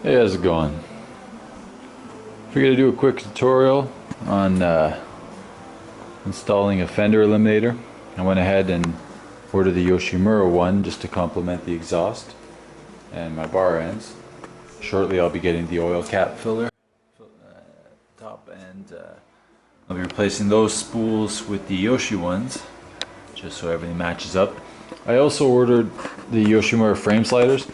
Hey, how's it going? Figured to do a quick tutorial on installing a Fender Eliminator. I went ahead and ordered the Yoshimura one just to complement the exhaust and my bar ends. Shortly I'll be getting the oil cap filler top, and I'll be replacing those spools with the Yoshi ones just so everything matches up. I also ordered the Yoshimura frame sliders.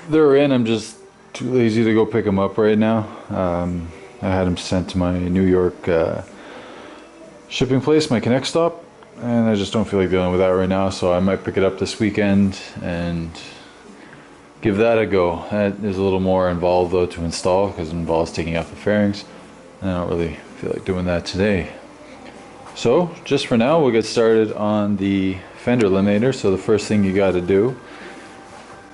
They're in, I'm just too lazy to go pick them up right now. I had them sent to my New York shipping place, my Connect stop, and I just don't feel like dealing with that right now, so I might pick it up this weekend and give that a go. There's a little more involved though to install because it involves taking out the fairings, and I don't really feel like doing that today. So just for now, we'll get started on the Fender Eliminator. So the first thing you got to do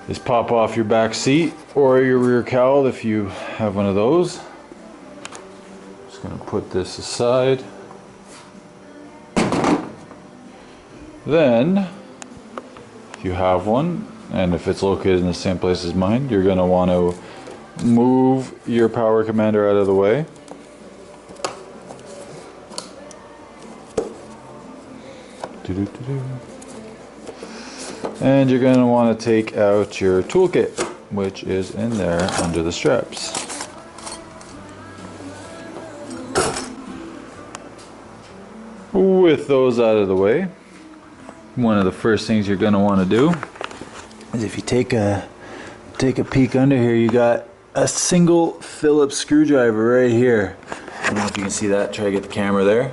is pop off your back seat or your rear cowl if you have one of those. Just going to put this aside. Then, if you have one, and if it's located in the same place as mine, you're going to want to move your power commander out of the way. And you're going to want to take out your toolkit, which is in there under the straps. With those out of the way, one of the first things you're going to want to do is, if you take a peek under here, you got a single Phillips screwdriver right here. I don't know if you can see that. Try to get the camera there.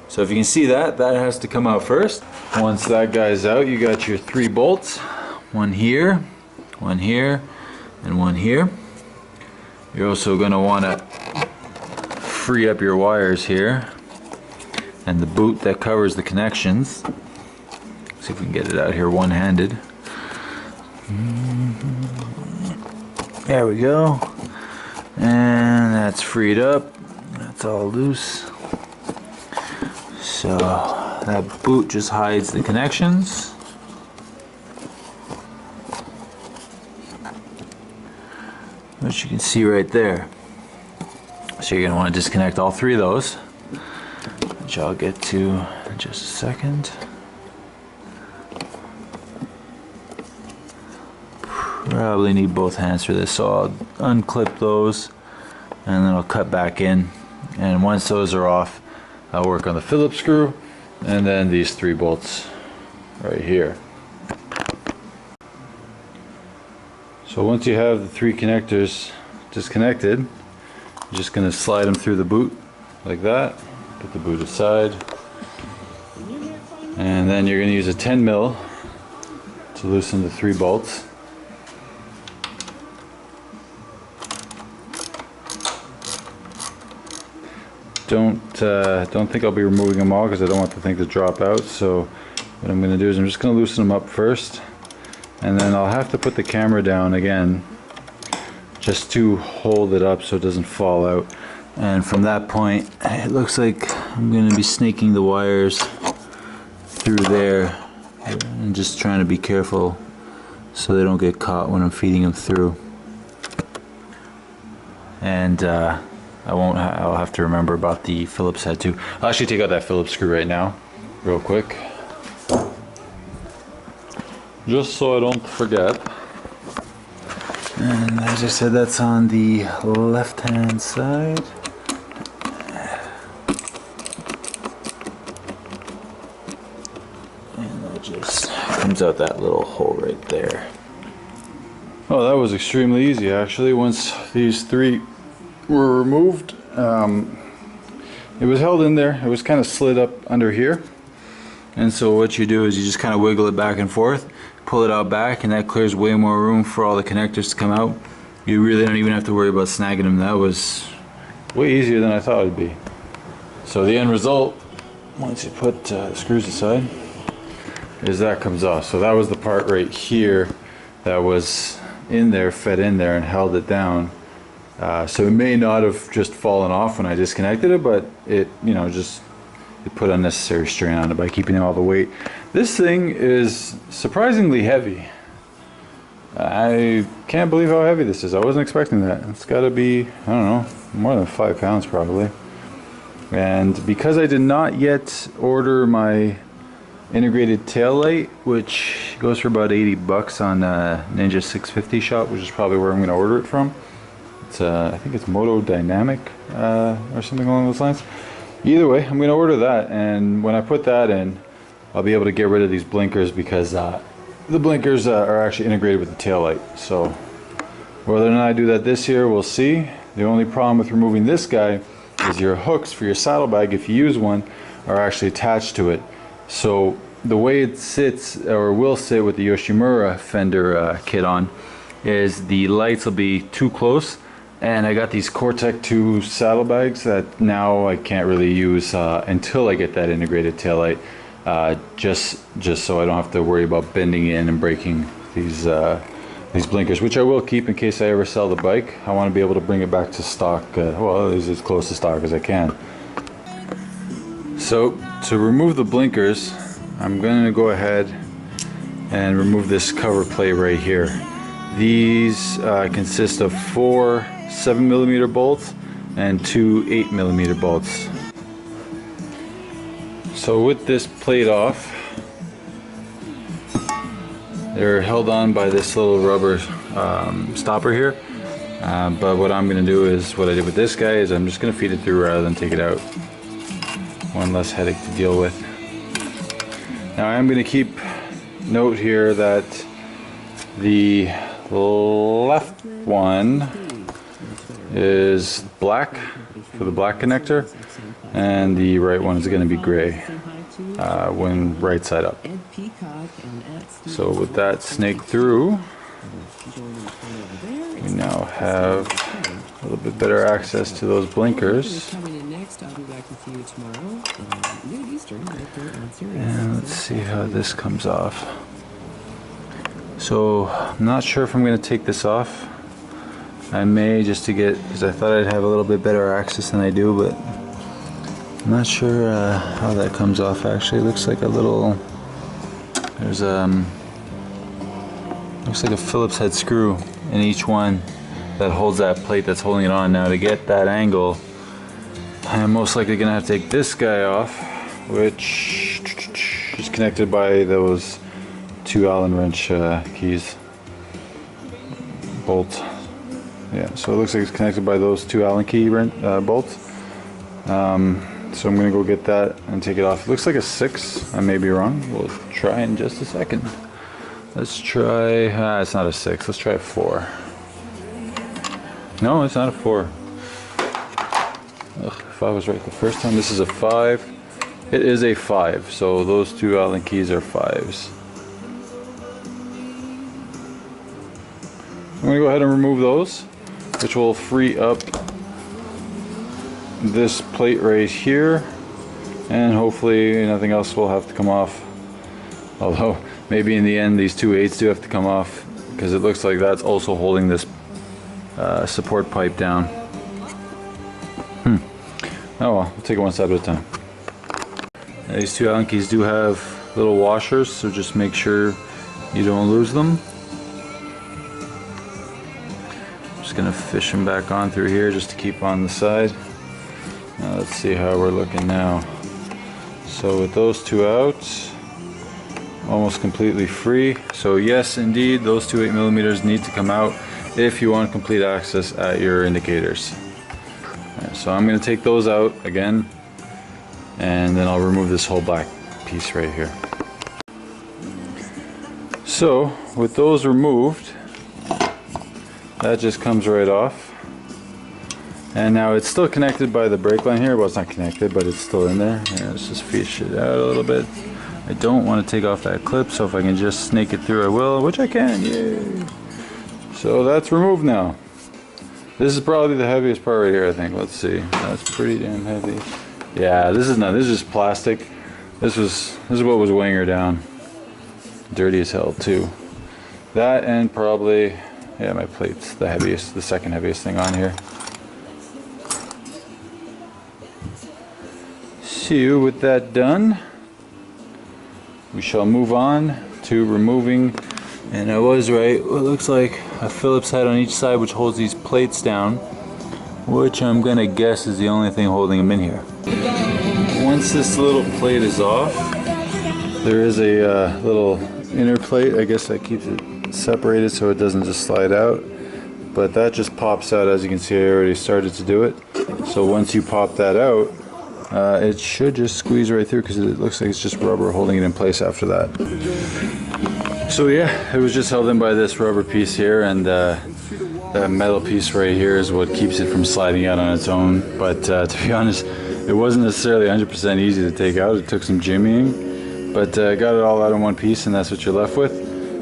So if you can see that, that has to come out first. Once that guy's out, you got your 3 bolts. One here, and one here. You're also going to want to free up your wires here and the boot that covers the connections. See if we can get it out here one-handed. There we go. And that's freed up. That's all loose. So that boot just hides the connections. Which you can see right there. So you're going to want to disconnect all 3 of those, which I'll get to in just a second. Probably need both hands for this, so I'll unclip those and then I'll cut back in. And once those are off, I'll work on the Phillips screw and then these 3 bolts right here. So once you have the 3 connectors disconnected, you're just going to slide them through the boot like that. Put the boot aside, and then you're going to use a 10 mil to loosen the 3 bolts. Don't think I'll be removing them all because I don't want the thing to drop out. So what I'm going to do is I'm just going to loosen them up first, and then I'll have to put the camera down again just to hold it up so it doesn't fall out. And from that point, it looks like I'm going to be snaking the wires through there and just trying to be careful so they don't get caught when I'm feeding them through. And I'll have to remember about the Phillips head too. I'll actually take out that Phillips screw right now, real quick, just so I don't forget. And as I said, that's on the left hand side. And that just comes out that little hole right there. Oh, that was extremely easy actually. Once these 3 were removed, it was held in there. It was kind of slid up under here, and so what you do is you just kind of wiggle it back and forth, pull it out back, and that clears way more room for all the connectors to come out. You really don't even have to worry about snagging them. That was way easier than I thought it would be. So the end result, once you put the screws aside, is that comes off. So that was the part right here that was in there, fed in there and held it down. So it may not have just fallen off when I disconnected it, but it, it put unnecessary strain on it by keeping all the weight. This thing is surprisingly heavy. I can't believe how heavy this is. I wasn't expecting that. It's got to be, I don't know, more than 5 pounds probably. And because I did not yet order my integrated tail light, which goes for about 80 bucks on Ninja 650 shop, which is probably where I'm going to order it from. It's I think it's Moto Dynamic or something along those lines. Either way, I'm going to order that, and when I put that in, I'll be able to get rid of these blinkers, because the blinkers are actually integrated with the tail light. So whether or not I do that this year, we'll see. The only problem with removing this guy is your hooks for your saddlebag, if you use one, are actually attached to it. So the way it sits, or will sit with the Yoshimura Fender kit on, is the lights will be too close, and I got these Cortec 2 saddlebags that now I can't really use until I get that integrated tail light, just so I don't have to worry about bending in and breaking these blinkers, which I will keep in case I ever sell the bike. I want to be able to bring it back to stock, well, as close to stock as I can. So to remove the blinkers, I'm going to go ahead and remove this cover plate right here. These consist of 4 7mm bolts and 2 8mm bolts. So with this plate off, they're held on by this little rubber stopper here, but what I'm going to do is, what I did with this guy is I'm just going to feed it through rather than take it out. One less headache to deal with. Now I'm going to keep note here that the left one is black for the black connector, and the right one is going to be gray when right side up. So with that snake through, we now have a little bit better access to those blinkers. And let's see how this comes off. So I'm not sure if I'm going to take this off. I may, just to get, because I thought I'd have a little bit better access than I do, but I'm not sure how that comes off. Actually, it looks like a little, there's looks like a Phillips head screw in each one that holds that plate that's holding it on. Now to get that angle, I'm most likely going to have to take this guy off, which is connected by those 2 Allen wrench keys. Bolt. Yeah, so it looks like it's connected by those 2 Allen key bolts. So I'm going to go get that and take it off. It looks like a 6. I may be wrong. We'll try in just a second. Let's try, it's not a 6. Let's try a 4. No, it's not a 4. Ugh, if I was right the first time, this is a 5. It is a 5, so those 2 Allen keys are 5s. I'm going to go ahead and remove those, which will free up this plate right here, and hopefully nothing else will have to come off. Although maybe in the end these 2 8s do have to come off, because it looks like that's also holding this support pipe down. Oh well, we'll take it one step at a time. Now, these 2 Allen keys do have little washers, so just make sure you don't lose them. Just gonna fish them back on through here just to keep on the side. Now let's see how we're looking now. So with those 2 out, almost completely free. So yes, indeed, those 2 8mm need to come out if you want complete access at your indicators. Right, so I'm going to take those out again, and then I'll remove this whole black piece right here. So with those removed, that just comes right off. And now it's still connected by the brake line here. Well, it's not connected, but it's still in there. Here, let's just fish it out a little bit. I don't want to take off that clip, so if I can just snake it through, I will, which I can. Yay! So that's removed now. This is probably the heaviest part right here, I think. Let's see. That's pretty damn heavy. Yeah, this is not. This is just plastic. This is what was weighing her down. Dirty as hell too. That and probably, yeah, my plate's the heaviest, the second heaviest thing on here. So with that done, we shall move on to removing And I was right. It looks like a Phillips head on each side, which holds these plates down, which I'm gonna guess is the only thing holding them in here. Once this little plate is off, there is a little inner plate, I guess, that keeps it separated so it doesn't just slide out. But that just pops out. As you can see, I already started to do it. So once you pop that out, it should just squeeze right through, because it looks like it's just rubber holding it in place after that. So yeah, it was just held in by this rubber piece here, and that metal piece right here is what keeps it from sliding out on its own. But to be honest, it wasn't necessarily 100% easy to take out. It took some jimmying, but got it all out in one piece, and that's what you're left with.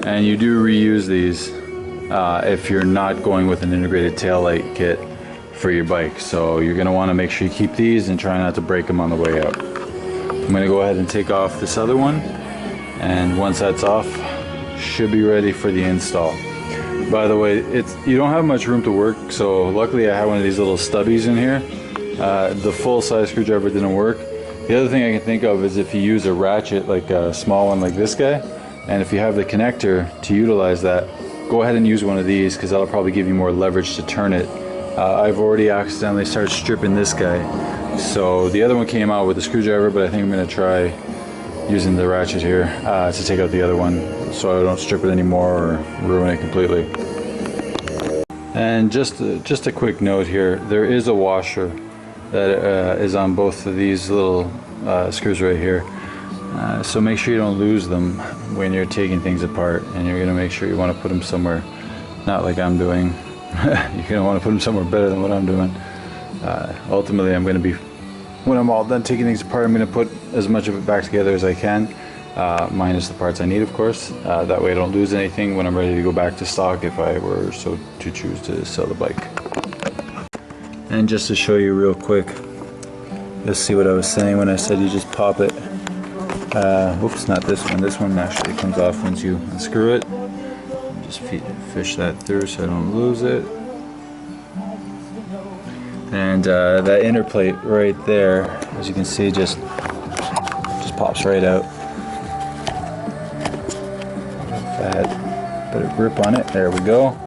And you do reuse these if you're not going with an integrated taillight kit for your bike. So you're going to want to make sure you keep these and try not to break them on the way out. I'm going to go ahead and take off this other one, and once that's off, should be ready for the install. By the way, you don't have much room to work, so luckily I have one of these little stubbies in here. The full-size screwdriver didn't work. The other thing I can think of is if you use a ratchet, like a small one like this guy, and if you have the connector to utilize that, go ahead and use one of these, because that'll probably give you more leverage to turn it. I've already accidentally started stripping this guy, so the other one came out with a screwdriver, but I think I'm going to try using the ratchet here to take out the other one, so I don't strip it anymore or ruin it completely. And just a quick note here, there is a washer that is on both of these little screws right here, so make sure you don't lose them when you're taking things apart, and you're going to make sure you want to put them somewhere, not like I'm doing. You're going to want to put them somewhere better than what I'm doing. Ultimately, I'm going to be, when I'm all done taking things apart, I'm going to put as much of it back together as I can, minus the parts I need, of course. That way I don't lose anything when I'm ready to go back to stock, if I were so to choose to sell the bike. And just to show you real quick, you'll see what I was saying when I said you just pop it. Whoops, not this one. This one actually comes off once you unscrew it. Just fish that through so I don't lose it. And that inner plate right there, as you can see, just pops right out. If I had better grip on it, there we go.